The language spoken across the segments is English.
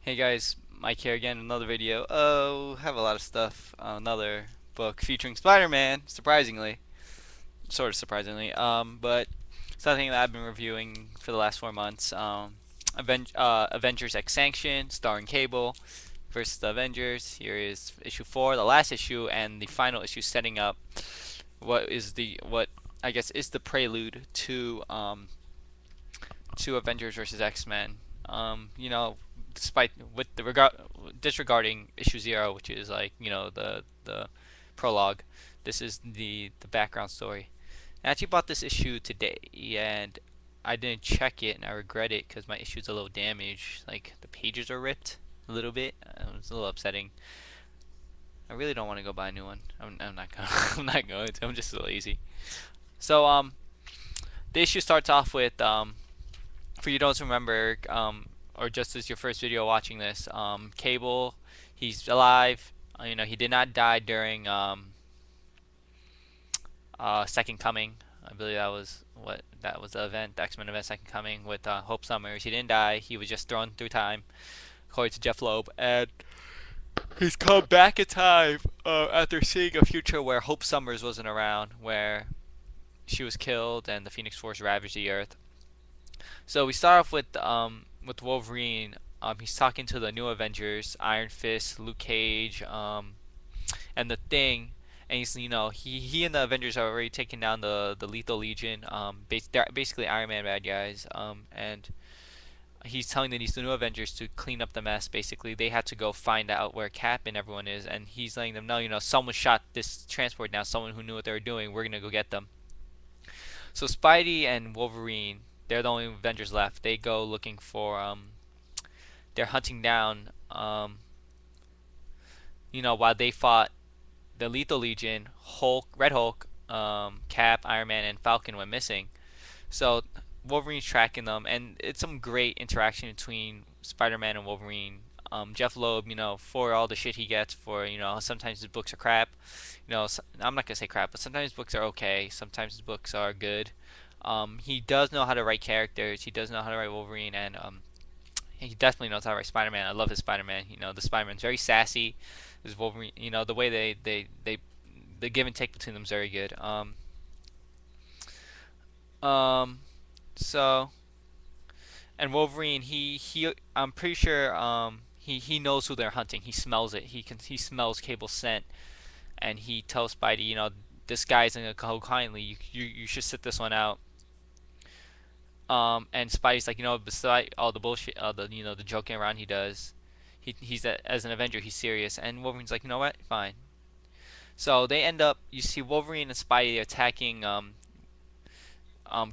Hey guys, Mike here again, another video. Oh, have a lot of stuff. Another book featuring Spider-Man, surprisingly. Sort of surprisingly. But something that I've been reviewing for the last 4 months. Avengers X-Sanction, starring Cable versus the Avengers. Here is issue 4, the last issue, and the final issue setting up what I guess is the prelude to Avengers versus X-Men. Despite with the regard disregarding issue 0, which is like the prologue, this is the background story. I actually bought this issue today, and I didn't check it, and I regret it because my issue's a little damaged. Like the pages are ripped a little bit. It's a little upsetting. I really don't want to go buy a new one. I'm not gonna. I'm not going to. I'm just lazy. So the issue starts off with for you don't remember, or just as your first video watching this, Cable, he's alive. He did not die during Second Coming. I believe that was the event, the X-Men event, Second Coming with Hope Summers. He didn't die. He was just thrown through time, according to Jeph Loeb, and he's come back in time after seeing a future where Hope Summers wasn't around, where she was killed and the Phoenix Force ravaged the Earth. So we start off with Wolverine. He's talking to the new Avengers, Iron Fist, Luke Cage, and the Thing. And he and the Avengers are already taking down the Lethal Legion. They're basically Iron Man bad guys. And he's telling these new Avengers to clean up the mess. Basically, they had to go find out where Cap and everyone is, and he's letting them know, someone shot this transport down. Someone who knew what they were doing. We're gonna go get them. So Spidey and Wolverine, they're the only Avengers left. They go looking for they're hunting down while they fought the Lethal Legion, Red Hulk, Cap, Iron Man, and Falcon went missing. So Wolverine's tracking them, and it's some great interaction between Spider-Man and Wolverine. Jeph Loeb, for all the shit he gets for, sometimes his books are crap. I'm not gonna say crap, but sometimes his books are okay. Sometimes his books are good. He does know how to write characters. He does know how to write Wolverine, and he definitely knows how to write Spider-Man. I love his Spider-Man. The Spider-Man's very sassy. His Wolverine, the way the give and take between them is very good. Um, so and Wolverine, I'm pretty sure he knows who they're hunting. He smells it. He smells Cable's scent, and he tells Spidey, this guy isn't gonna go kindly. You should sit this one out. And Spidey's like, beside all the bullshit, the joking around he does, as an Avenger, he's serious. And Wolverine's like, you know what, fine. So they end up, you see Wolverine and Spidey attacking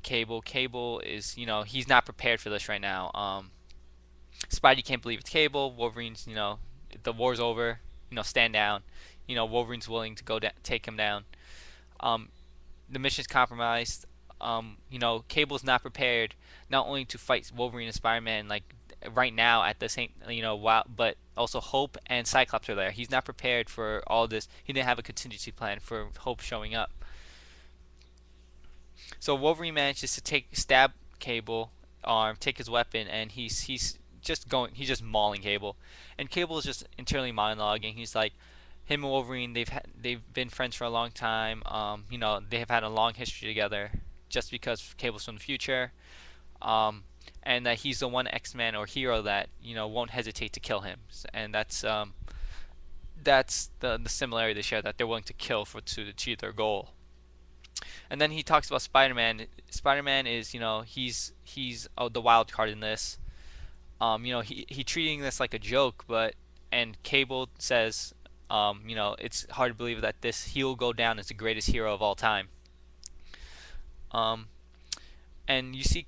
Cable. Cable is, he's not prepared for this right now. Spidey can't believe it's Cable. Wolverine's, the war's over. Stand down. Wolverine's willing to go take him down. Um, the mission's compromised. Cable's not prepared not only to fight Wolverine and Spider-Man like right now at the same, while, but also Hope and Cyclops are there. He's not prepared for all this. He didn't have a contingency plan for Hope showing up. So Wolverine manages to stab Cable arm, take his weapon, and he's just mauling Cable, and Cable is just internally monologuing. He's like, him and Wolverine, they've been friends for a long time. They have had a long history together. Just because Cable's from the future, and that he's the one X-Man or hero that won't hesitate to kill him, and that's the similarity they share, that they're willing to kill to achieve their goal. And then he talks about Spider-Man. Spider-Man is he's the wild card in this. He treating this like a joke, and Cable says, it's hard to believe that he'll go down as the greatest hero of all time. Um, and you see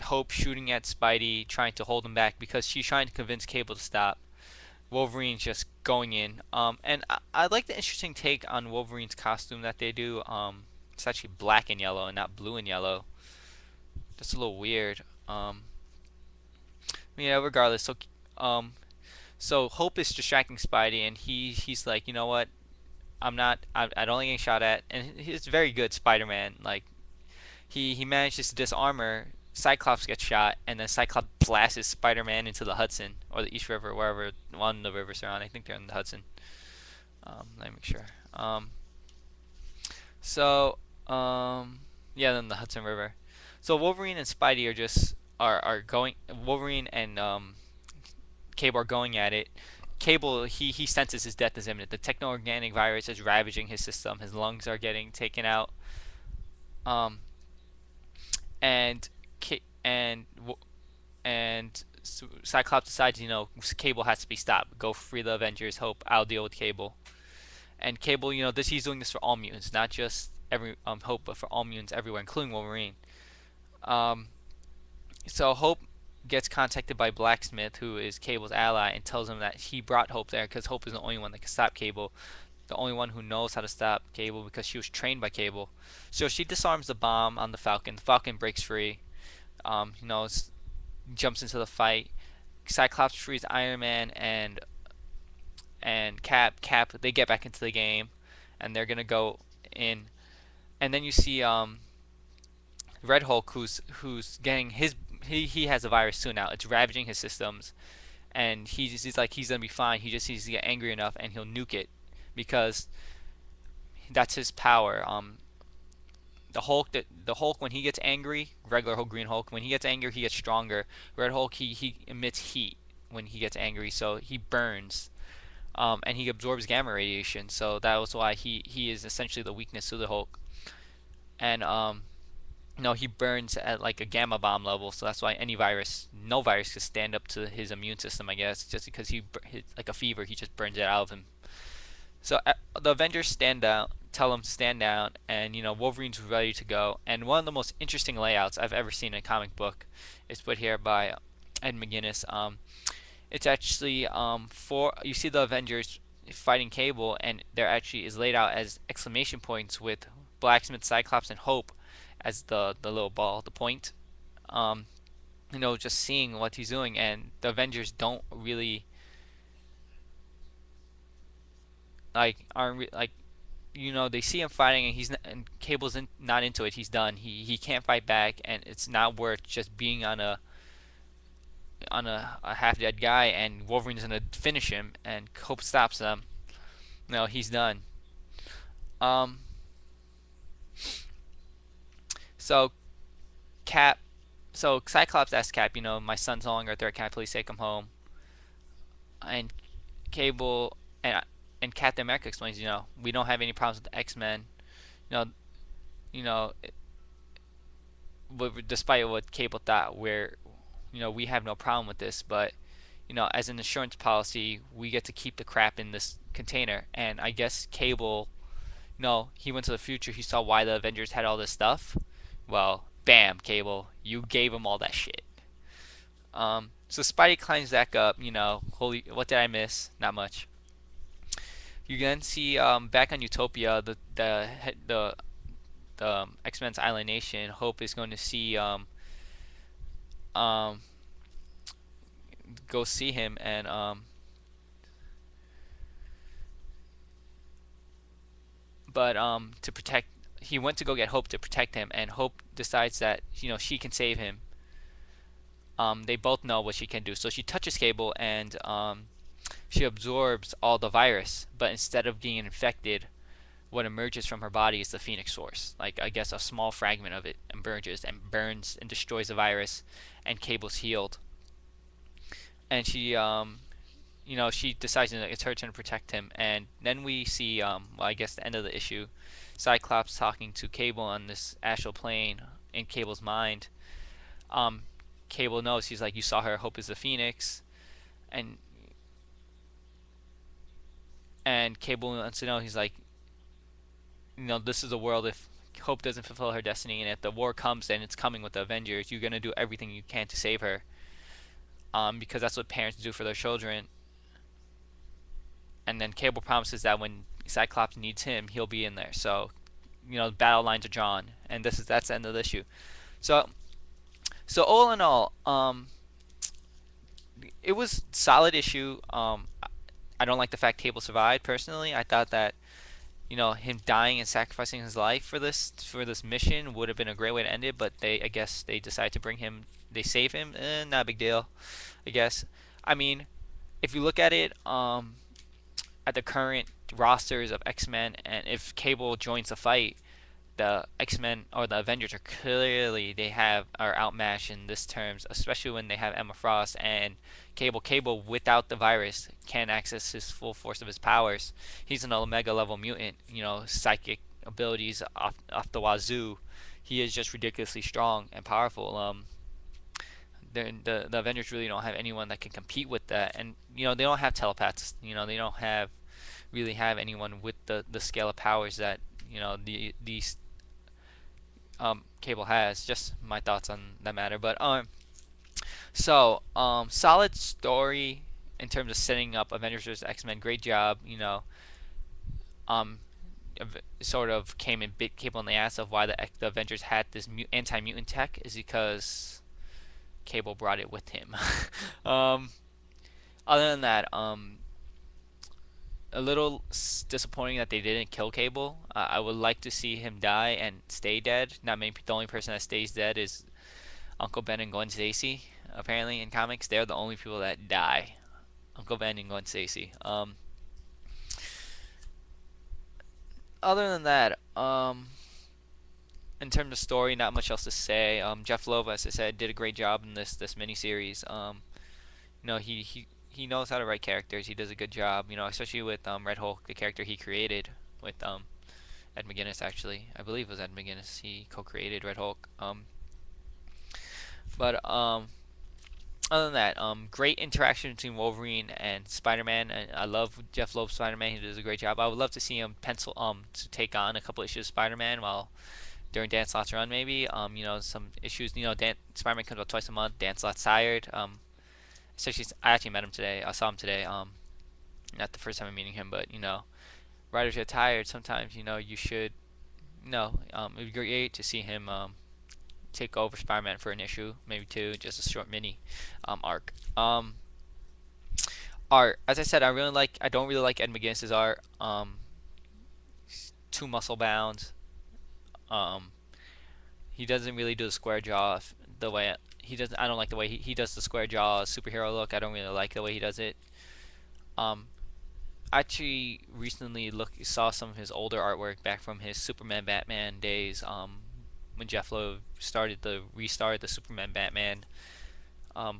Hope shooting at Spidey, trying to hold him back because she's trying to convince Cable to stop. Wolverine's just going in. And I like the interesting take on Wolverine's costume that they do. It's actually black and yellow and not blue and yellow. That's a little weird. Yeah, regardless. So Hope is distracting Spidey, and he's like, you know what? I don't like getting shot at, and he's very good Spider-Man. Like he manages to disarm her Cyclops gets shot, and then Cyclops blasts Spider-Man into the Hudson or the East River, wherever one of the rivers are on. I think they're in the Hudson. Let me make sure. So, yeah, then the Hudson River. So Wolverine and Spidey are going. Wolverine and Cable are going at it. Cable, he senses his death is imminent. The techno-organic virus is ravaging his system. His lungs are getting taken out. Um, and and and Cyclops decides, Cable has to be stopped. Go free the Avengers. Hope I'll deal with Cable. And Cable, he's doing this for all mutants, not just every Hope, but for all mutants everywhere, including Wolverine. Um, so Hope gets contacted by Blacksmith, who is Cable's ally, and tells him that he brought Hope there because Hope is the only one that can stop Cable, the only one who knows how to stop Cable because she was trained by Cable. So she disarms the bomb on the Falcon. The Falcon breaks free. Jumps into the fight. Cyclops frees Iron Man and Cap. They get back into the game, and they're gonna go in. And then you see Red Hulk, who's getting he has a virus too now. It's ravaging his systems, and he's like he's gonna be fine. He just needs to get angry enough, and he'll nuke it, because that's his power. The Hulk, when he gets angry, regular Hulk, Green Hulk, when he gets angry, he gets stronger. Red Hulk, he emits heat when he gets angry, so he burns, and he absorbs gamma radiation. So that was why he is essentially the weakness to the Hulk, and he burns at like a gamma bomb level. So that's why no virus can stand up to his immune system, I guess, just because like a fever, he just burns it out of him. So the Avengers tell him to stand down, and Wolverine's ready to go. And one of the most interesting layouts I've ever seen in a comic book is put here by Ed McGuinness. It's actually you see the Avengers fighting Cable, and there actually is laid out as exclamation points with Blacksmith, Cyclops, and Hope as the little ball, the point. Just seeing what he's doing, and the Avengers don't really aren't like they see him fighting, and Cable's not into it. He's done. He can't fight back, and it's not worth just being on a half dead guy, and Wolverine's gonna finish him, and Hope stops them. No, he's done. Um so Cap so Cyclops asks Cap, my son's no longer a threat, can I please take him home? And Cable and Captain America explains, we don't have any problems with the X-Men. You know, you know, despite what Cable thought, we have no problem with this, but as an insurance policy, we get to keep the crap in this container. And I guess Cable, he went to the future. He saw why the Avengers had all this stuff. Well, bam, Cable, you gave him all that shit. So Spidey climbs back up. Holy, what did I miss? Not much. You then see back on Utopia, the X-Men's Island Nation. Hope is going to see go see him, and but to protect, he went to go get Hope to protect him, and Hope decides that she can save him. They both know what she can do, so she touches Cable, and she absorbs all the virus, but instead of being infected, what emerges from her body is the Phoenix Force. Like, I guess a small fragment of it emerges and burns and destroys the virus, and Cable's healed. And she decides that it's her turn to protect him. And then we see, I guess the end of the issue, Cyclops talking to Cable on this astral plane in Cable's mind. Cable knows, he's like, you saw her, Hope is the Phoenix, and Cable wants to know, he's like, this is a world, if Hope doesn't fulfill her destiny, and if the war comes, and it's coming with the Avengers, you're gonna do everything you can to save her, because that's what parents do for their children. And then Cable promises that when Cyclops needs him, he'll be in there. So, battle lines are drawn, and that's the end of the issue. So all in all, it was a solid issue. I don't like the fact Cable survived, personally. I thought that him dying and sacrificing his life for this mission would have been a great way to end it. But I guess they decide to bring him. They save him. Not a big deal, I guess. I mean, if you look at it, at the current rosters of X-Men, and if Cable joins the fight, the X-Men or the Avengers are clearly are outmatched in this terms, especially when they have Emma Frost and Cable. Cable without the virus can access his full force of his powers. He's an Omega level mutant, psychic abilities off the wazoo. He is just ridiculously strong and powerful. The Avengers really don't have anyone that can compete with that, and they don't have telepaths. They don't really have anyone with the scale of powers that these Cable has. Just my thoughts on that matter. But solid story in terms of setting up Avengers vs X-Men. Great job. Um, sort of came and bit Cable in the ass of why the Avengers had this anti-mutant tech is because Cable brought it with him. um, Other than that, a little disappointing that they didn't kill Cable. I would like to see him die and stay dead. Not many. The only person that stays dead is Uncle Ben and Gwen Stacy. Apparently, in comics, they're the only people that die. Uncle Ben and Gwen Stacy. Other than that, in terms of story, not much else to say. Jeph Loeb, as I said, did a great job in this miniseries. He knows how to write characters. He does a good job. Especially with Red Hulk, the character he created with Ed McGuinness. Actually, I believe it was Ed McGuinness. He co-created Red Hulk. But other than that, great interaction between Wolverine and Spider-Man. And I love Jeph Loeb's Spider-Man. He does a great job. I would love to see him to take on a couple issues of Spider-Man while during Dan Slott's run, maybe. Some issues. Spider-Man comes out twice a month. Dan Slott's tired. Especially, I actually met him today. I saw him today. Not the first time I'm meeting him, but writers get tired. Sometimes you should. It would be great to see him take over Spider-Man for an issue, maybe two, just a short mini arc. Art, as I said, I don't really like Ed McGuinness's art. Too muscle bound. He doesn't really do the square jaw the way he does. I don't like the way he does the square jaw superhero look. I don't really like the way he does it. I actually recently saw some of his older artwork back from his Superman Batman days. When Jeph Loeb restarted the Superman Batman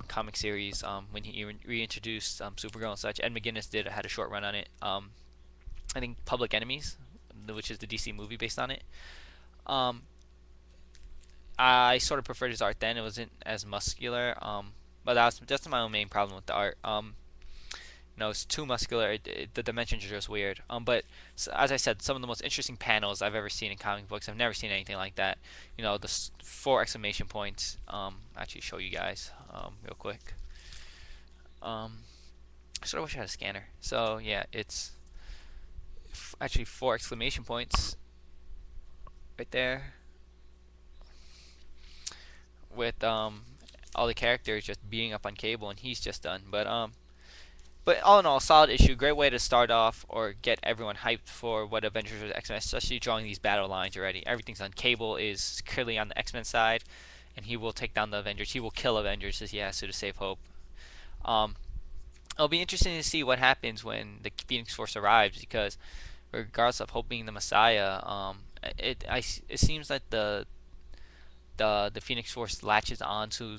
comic series, when he reintroduced Supergirl and such. Ed McGuinness had a short run on it. I think Public Enemies, which is the DC movie based on it. I sort of preferred his art then. It wasn't as muscular. But that's my own main problem with the art. It's too muscular. The dimensions are just weird. But as I said, some of the most interesting panels I've ever seen in comic books. I've never seen anything like that. The 4 exclamation points. Actually, show you guys real quick. I sort of wish I had a scanner. So yeah, it's actually 4 exclamation points right there with all the characters just beating up on Cable, and he's just done. But all in all, solid issue. Great way to start off or get everyone hyped for what Avengers vs X-Men, especially drawing these battle lines already. Everything's on. Cable is clearly on the X-Men side, and he will take down the Avengers. He will kill Avengers as he has to save Hope. It'll be interesting to see what happens when the Phoenix Force arrives, because regardless of Hope being the Messiah, it seems like the Phoenix Force latches on to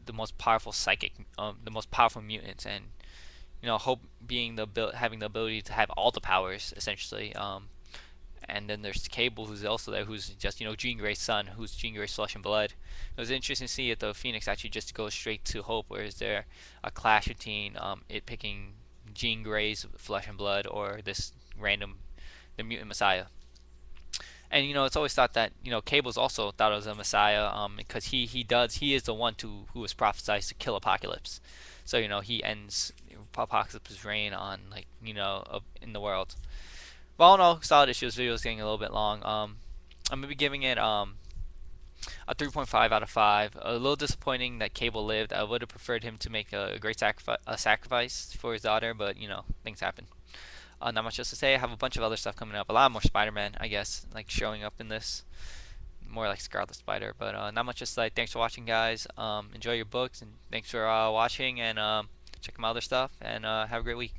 the most powerful the most powerful mutants, and Hope being having the ability to have all the powers essentially. And then there's Cable, who's also there, who's just Jean Grey's son, who's Jean Grey's flesh and blood. It was interesting to see if the Phoenix actually just goes straight to Hope, or is there a clash between it picking Jean Grey's flesh and blood or this random the mutant Messiah. And it's always thought that Cable's also thought it was a Messiah, because he is the one who was prophesied to kill Apocalypse. So he ends Apocalypse's reign on in the world. Well, all in all, solid issue. This video is getting a little bit long. I'm gonna be giving it a 3.5 out of 5. A little disappointing that Cable lived. I would have preferred him to make a great sacrifice for his daughter, but things happen. Not much else to say. I have a bunch of other stuff coming up. A lot more Spider-Man, I guess, like showing up in this. More like Scarlet Spider, but not much to say. Thanks for watching, guys. Enjoy your books, and thanks for watching, and check my other stuff, and have a great week.